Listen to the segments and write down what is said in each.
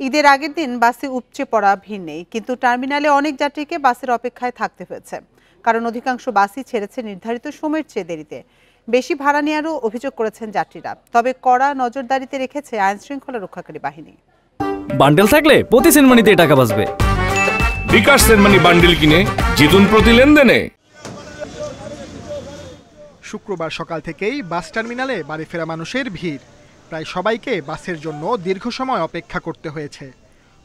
ঈদের আগের দিন বাসে উপচে পড়া ভিড় নেই, কিন্তু টার্মিনালে অনেক যাত্রীকে বাসের অপেক্ষায় থাকতে হয়েছে, কারণ অধিকাংশ বাসই ছেড়েছে নির্ধারিত সময়ের চেয়ে দেরিতে। বেশি ভাড়া নেওয়ারও অভিযোগ করেছেন যাত্রীরা। তবে কড়া নজরদারিতে রেখেছে আইন শৃঙ্খলা রক্ষাকারী বাহিনী। বান্ডেল থাকলে প্রতি সেনমানিতে টাকা বাঁচবে। বিকাশ সেনমানি বান্ডেল কিনে জিতুন প্রতি লেনদেনে। শুক্রবার সকাল থেকেই বাস টার্মিনালে বাড়ি ফেরা মানুষের ভিড়। প্রায় সবাইকে বাসের জন্য দীর্ঘ সময় অপেক্ষা করতে হয়েছে।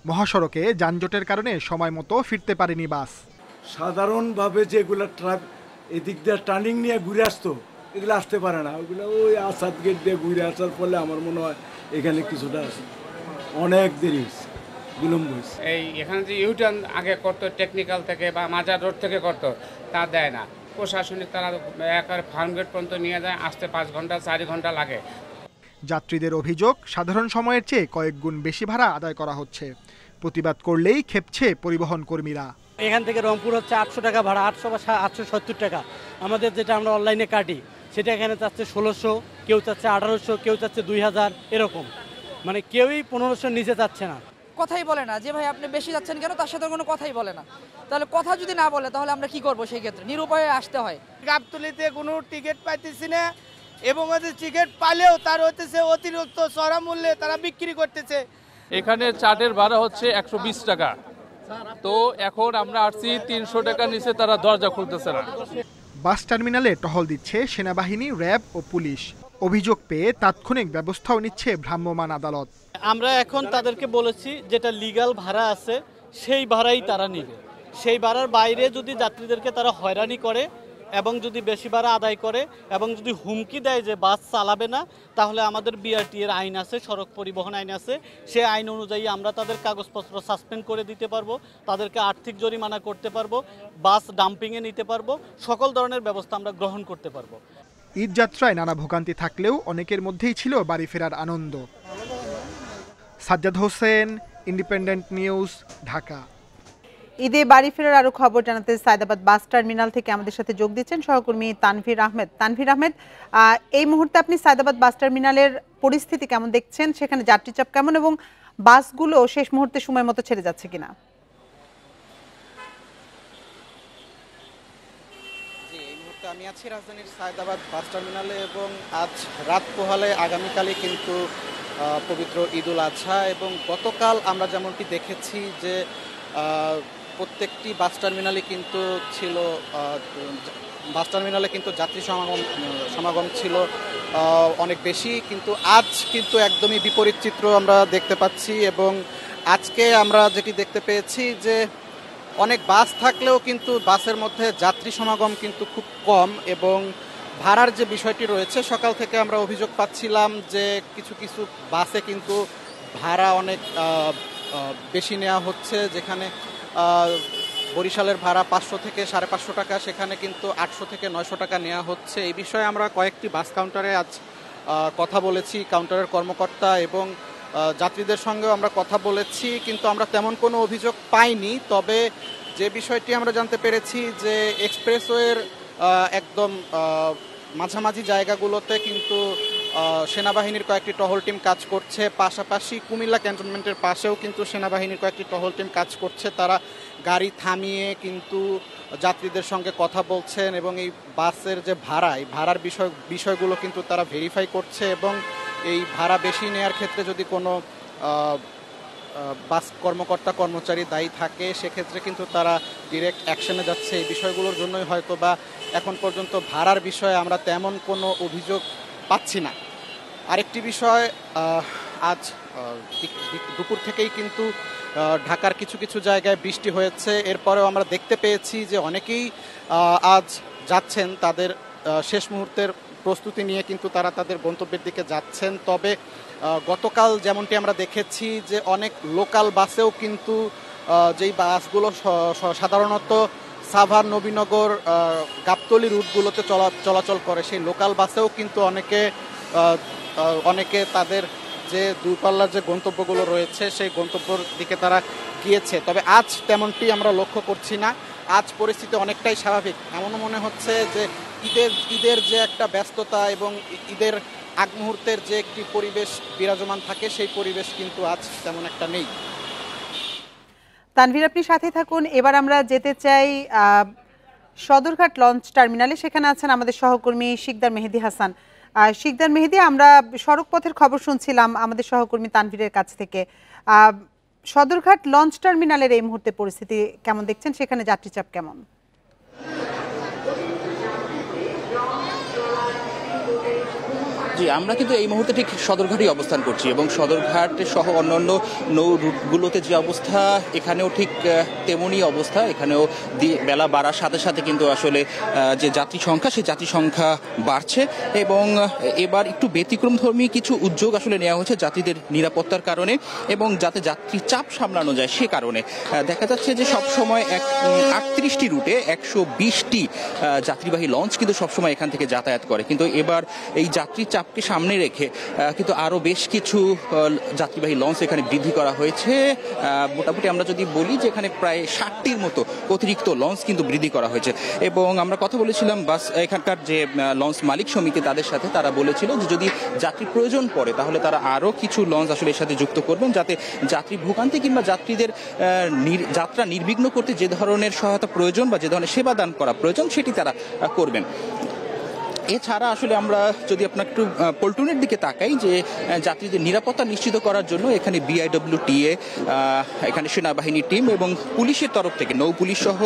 মহাসড়কে যানজটের কারণে সময় মতো ফিরতে পারেনি বাস। সাধারণভাবে যেগুলো এদিক দিয়ে টার্নিং নিয়ে ঘুরে আসতো, এগুলো আসতে পারে না। ওইগুলো ওই আসাদ গেট দিয়ে ঘুরে আসার ফলে আমার মনে হয় এখানে কিছুটা অনেক দেরি হয়েছে, বিলম্ব হয়েছে। এখানে যে ইউটার্ন আগে করতো টেকনিক্যাল থেকে বা মাজার রোড থেকে করতো, তা দেয় না। প্রশাসনিক তারা একেবারে ফার্মগেট পর্যন্ত নিয়ে যায়, আসতে 5 ঘন্টা 4 ঘন্টা লাগে। যাত্রীদের অভিযোগ, সাধারণ সময়ের চেয়ে কয়েক গুণ বেশি ভাড়া আদায় করা হচ্ছে। প্রতিবাদ করলেই ক্ষেপছে পরিবহন কর্মীরা। এখান থেকে রংপুর হচ্ছে 800 টাকা ভাড়া, 800 বা 870 টাকা। আমাদের যেটা আমরা অনলাইনে কাটি সেটা এখানে চাচ্ছে 1600, কেউ চাচ্ছে 1800, কেউ চাচ্ছে 2000, এরকম। মানে কেউই 1500 নিচে চাচ্ছে না। কথাই বলে না যে ভাই আপনি বেশি যাচ্ছেন কেন, তার সাথে কোনো কথাই বলে না। তাহলে কথা যদি না বলে তাহলে আমরা কি করব? সেই ক্ষেত্রে নিরুপায়ে আসতে হয়। গাবতলীতে কোনো টিকিট পাইতেছি না, এবং ওদের টিকিট পালেও তার হইতেছে অতিরিক্ত চড়া মূল্যে তারা বিক্রি করতেছে। এখানে চার্টের ভাড়া হচ্ছে 120 টাকা, তো এখন আমরা আসছি 300 টাকার নিচে তারা দরজা খুলতেছে না। বাস টার্মিনালে টহল দিচ্ছে সেনাবাহিনী, র্যাব ও পুলিশ। অভিযোগ পেয়ে তাৎক্ষণিক ব্যবস্থাও নিচ্ছে ভ্রাম্যমাণ আদালত। আমরা এখন তাদেরকে বলেছি যেটা লিগ্যাল ভাড়া আছে সেই ভাড়াই তারা নেবে। সেই ভাড়ার বাইরে যদি যাত্রীদেরকে তারা হয়রানি করে এবং যদি বেশি ভাড়া আদায় করে এবং যদি হুমকি দেয় যে বাস চালাবে না, তাহলে আমাদের বিআরটি এর আইন আছে, সড়ক পরিবহন আইন আছে। সেই আইন অনুযায়ী আমরা তাদের কাগজপত্র সাসপেন্ড করে দিতে পারবো, তাদেরকে আর্থিক জরিমানা করতে পারবো, বাস ডাম্পিংয়ে নিতে পারবো, সকল ধরনের ব্যবস্থা আমরা গ্রহণ করতে পারবো। ঈদ যাত্রায় নানা ভোগান্তি থাকলেও অনেকের মধ্যেই ছিল বাড়ি ফেরার আনন্দ। Sajjad Hossain, independent news, Dhaka. ঈদে বাড়ি ফেরার আরো খবর জানাতে সায়দাবাদ বাস টার্মিনাল থেকে আমাদের সাথে যোগ দিচ্ছেন সহকর্মী তানভীর আহমেদ। তানভীর আহমেদ, এই মুহূর্তে আপনি সায়দাবাদ বাস টার্মিনালের পরিস্থিতি কেমন দেখছেন? সেখানে যাত্রী চাপ কেমন এবং বাসগুলো শেষ মুহূর্তে সময় মতো ছেড়ে যাচ্ছে কিনা? আমি আছি রাজধানীর সায়দাবাদ বাস টার্মিনালে, এবং আজ রাত পোহালে আগামীকালই কিন্তু পবিত্র ঈদুল আজহা, এবং গতকাল আমরা যেমনটি দেখেছি যে প্রত্যেকটি বাস টার্মিনালে কিন্তু ছিল যাত্রী সমাগম ছিল অনেক বেশি, কিন্তু আজ কিন্তু একদমই বিপরীত চিত্র আমরা দেখতে পাচ্ছি। এবং আজকে আমরা যেটি দেখতে পেয়েছি যে অনেক বাস থাকলেও কিন্তু বাসের মধ্যে যাত্রী সমাগম কিন্তু খুব কম, এবং ভাড়ার যে বিষয়টি রয়েছে, সকাল থেকে আমরা অভিযোগ পাচ্ছিলাম যে কিছু কিছু বাসে কিন্তু ভাড়া অনেক বেশি নেওয়া হচ্ছে। যেখানে বরিশালের ভাড়া 500 থেকে 550 টাকা, সেখানে কিন্তু 800 থেকে 900 টাকা নেওয়া হচ্ছে। এই বিষয়ে আমরা কয়েকটি বাস কাউন্টারে আজ কথা বলেছি, কাউন্টারের কর্মকর্তা এবং যাত্রীদের সঙ্গেও আমরা কথা বলেছি, কিন্তু আমরা তেমন কোনো অভিযোগ পাইনি। তবে যে বিষয়টি আমরা জানতে পেরেছি যে এক্সপ্রেসওয়ের একদম মাঝামাঝি জায়গাগুলোতে কিন্তু সেনাবাহিনীর কয়েকটি টহল টিম কাজ করছে। পাশাপাশি কুমিল্লা ক্যান্টনমেন্টের পাশেও কিন্তু সেনাবাহিনীর কয়েকটি টহল টিম কাজ করছে। তারা গাড়ি থামিয়ে কিন্তু যাত্রীদের সঙ্গে কথা বলছেন, এবং এই বাসের যে ভাড়া, এই ভাড়ার বিষয়গুলো কিন্তু তারা ভেরিফাই করছে, এবং এই ভাড়া বেশি নেওয়ার ক্ষেত্রে যদি কোনো বাস কর্মকর্তা কর্মচারী দায়ী থাকে, সেক্ষেত্রে কিন্তু তারা ডিরেক্ট অ্যাকশনে যাচ্ছে। এই বিষয়গুলোর জন্যই হয়তো বা এখন পর্যন্ত ভাড়ার বিষয়ে আমরা তেমন কোনো অভিযোগ পাচ্ছি না। আরেকটি বিষয়, আজ দুপুর থেকেই কিন্তু ঢাকার কিছু কিছু জায়গায় বৃষ্টি হয়েছে। এরপরেও আমরা দেখতে পেয়েছি যে অনেকেই আজ যাচ্ছেন, তাদের শেষ মুহূর্তের প্রস্তুতি নিয়ে কিন্তু তারা তাদের গন্তব্যের দিকে যাচ্ছেন। তবে গতকাল যেমনটি আমরা দেখেছি যে অনেক লোকাল বাসেও কিন্তু যেই বাসগুলো সাধারণত সাভার, নবীনগর, গাবতলী রুটগুলোতে চলাচল করে, সেই লোকাল বাসেও কিন্তু অনেকে তাদের যে দূরপাল্লার যে গন্তব্যগুলো রয়েছে সেই গন্তব্যের দিকে তারা গিয়েছে। তবে আজ তেমনটি আমরা লক্ষ্য করছি না। আজ পরিস্থিতি অনেকটাই স্বাভাবিক। এমনও মনে হচ্ছে যে ঈদের যে একটা ব্যস্ততা এবং ঈদের আগ মুহূর্তের যে একটি পরিবেশ বিরাজমান থাকে সেই পরিবেশ কিন্তু আজ তেমন একটা নেই। তানভীর, আপনি সাথে থাকুন। এবার আমরা যেতে চাই সদরঘাট লঞ্চ টার্মিনালে। সেখানে আছেন আমাদের সহকর্মী শিকদার মেহেদি হাসান। শিকদার মেহেদি, আমরা সড়ক পথের খবর শুনছিলাম আমাদের সহকর্মী তানভীরের কাছ থেকে। সদরঘাট লঞ্চ টার্মিনালের এই মুহূর্তে পরিস্থিতি কেমন দেখছেন? সেখানে যাত্রী চাপ কেমন? জি, আমরা কিন্তু এই মুহূর্তে ঠিক সদরঘাটেই অবস্থান করছি এবং সদরঘাট সহ অন্যান্য নৌ রুটগুলোতে যে অবস্থা এখানেও ঠিক তেমনই অবস্থা। এখানেও বেলা বাড়ার সাথে সাথে কিন্তু আসলে যে যাত্রী সংখ্যা সেই যাত্রী সংখ্যা বাড়ছে এবং এবার একটু ব্যতিক্রমধর্মী কিছু উদ্যোগ আসলে নেওয়া হয়েছে যাত্রীদের নিরাপত্তার কারণে এবং যাতে যাত্রী চাপ সামলানো যায় সে কারণে। দেখা যাচ্ছে যে সবসময় 38টি রুটে 120টি যাত্রীবাহী লঞ্চ কিন্তু সবসময় এখান থেকে যাতায়াত করে, কিন্তু এবার এই যাত্রী চাপকে সামনে রেখে কিন্তু আরও বেশ কিছু যাত্রীবাহী লঞ্চ এখানে বৃদ্ধি করা হয়েছে। মোটামুটি আমরা যদি বলি যে এখানে প্রায় 60টির মতো অতিরিক্ত লঞ্চ কিন্তু বৃদ্ধি করা হয়েছে এবং আমরা কথা বলেছিলাম এখানকার যে লঞ্চ মালিক সমিতি তাদের সাথে। তারা বলেছিল যে যদি যাত্রী প্রয়োজন পড়ে তাহলে তারা আরও কিছু লঞ্চ আসলে এর সাথে যুক্ত করবেন, যাতে যাত্রী ভোগান্তি কিংবা যাত্রীদের যাত্রা নির্বিঘ্ন করতে যে ধরনের সহায়তা প্রয়োজন বা যে ধরনের সেবা দান করা প্রয়োজন সেটি তারা করবেন। এছাড়া আসলে আমরা যদি আপনার একটু পল্টনের দিকে তাকাই, যে যাত্রীদের নিরাপত্তা নিশ্চিত করার জন্য এখানে BIWTA, এখানে সেনাবাহিনীর টিম এবং পুলিশের তরফ থেকে, নৌ পুলিশ সহ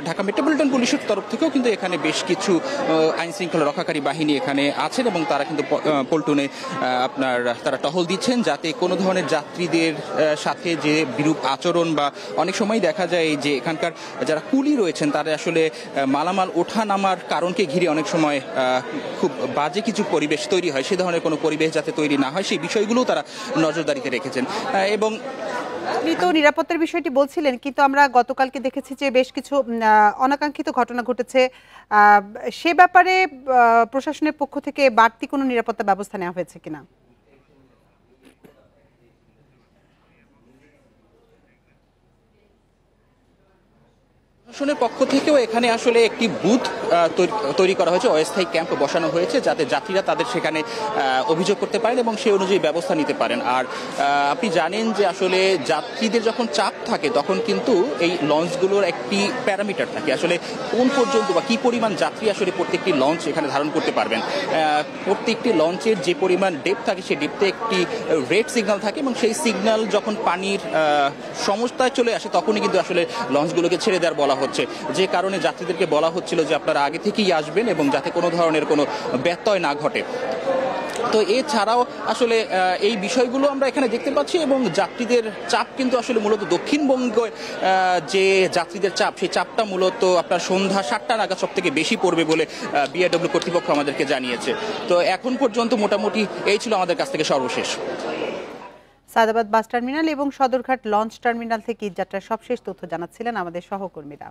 ঢাকা মেট্রোপলিটন পুলিশের তরফ থেকেও কিন্তু এখানে বেশ কিছু আইন শৃঙ্খলা রক্ষাকারী বাহিনী এখানে আছেন এবং তারা কিন্তু পল্টনে তারা টহল দিচ্ছেন, যাতে কোনো ধরনের যাত্রীদের সাথে যে বিরূপ আচরণ বা অনেক সময় দেখা যায় যে এখানকার যারা কুলি রয়েছেন তারা আসলে মালামাল ওঠা নামার কারণকে ঘিরে অনেক সময় খুব বাজে কিছু পরিবেশ তৈরি হয়, সে ধরনের কোনো পরিবেশ যাতে তৈরি না হয় সেই বিষয়গুলো তারা নজরদারিতে রেখেছেন। এবং আপনি তো নিরাপত্তার বিষয়টি বলছিলেন, কিন্তু আমরা গতকালকে দেখেছি যে বেশ কিছু অনাকাঙ্ক্ষিত ঘটনা ঘটেছে। সে ব্যাপারে প্রশাসনের পক্ষ থেকে বাড়তি কোনো নিরাপত্তা ব্যবস্থা নেওয়া হয়েছে কিনা? প্রশাসনের পক্ষ থেকেও এখানে আসলে একটি বুথ তৈরি করা হয়েছে, অস্থায়ী ক্যাম্প বসানো হয়েছে, যাতে যাত্রীরা তাদের সেখানে অভিযোগ করতে পারেন এবং সেই অনুযায়ী ব্যবস্থা নিতে পারেন। আর আপনি জানেন যে আসলে যাত্রীদের যখন চাপ থাকে তখন কিন্তু এই লঞ্চগুলোর একটি প্যারামিটার থাকে, আসলে কোন পর্যন্ত বা কী পরিমাণ যাত্রী আসলে প্রত্যেকটি লঞ্চ এখানে ধারণ করতে পারবেন। প্রত্যেকটি লঞ্চের যে পরিমাণ ডেপথ থাকে সেই ডেপথে একটি রেড সিগন্যাল থাকে এবং সেই সিগন্যাল যখন পানির সমস্যায় চলে আসে তখনই কিন্তু আসলে লঞ্চগুলোকে ছেড়ে দেওয়ার বলা হচ্ছে, যে কারণে যাত্রীদেরকে বলা হচ্ছিল যে আপনারা আগে থেকেই আসবেন এবং যাতে কোনো ধরনের কোনো ব্যত্যয় না ঘটে। তো এছাড়াও আসলে এই বিষয়গুলো আমরা এখানে দেখতে পাচ্ছি এবং যাত্রীদের চাপ কিন্তু আসলে মূলত দক্ষিণবঙ্গের যে যাত্রীদের চাপ, সেই চাপটা মূলত আপনার সন্ধ্যা 7টা নাগাদ সব থেকে বেশি পড়বে বলে BIW কর্তৃপক্ষ আমাদেরকে জানিয়েছে। তো এখন পর্যন্ত মোটামুটি এই ছিল আমাদের কাছ থেকে সর্বশেষ। সায়দাবাদ বাস টার্মিনাল এবং সদরঘাট লঞ্চ টার্মিনাল থেকে যাত্রার সবশেষ তথ্য জানাচ্ছিলেন আমাদের সহকর্মীরা।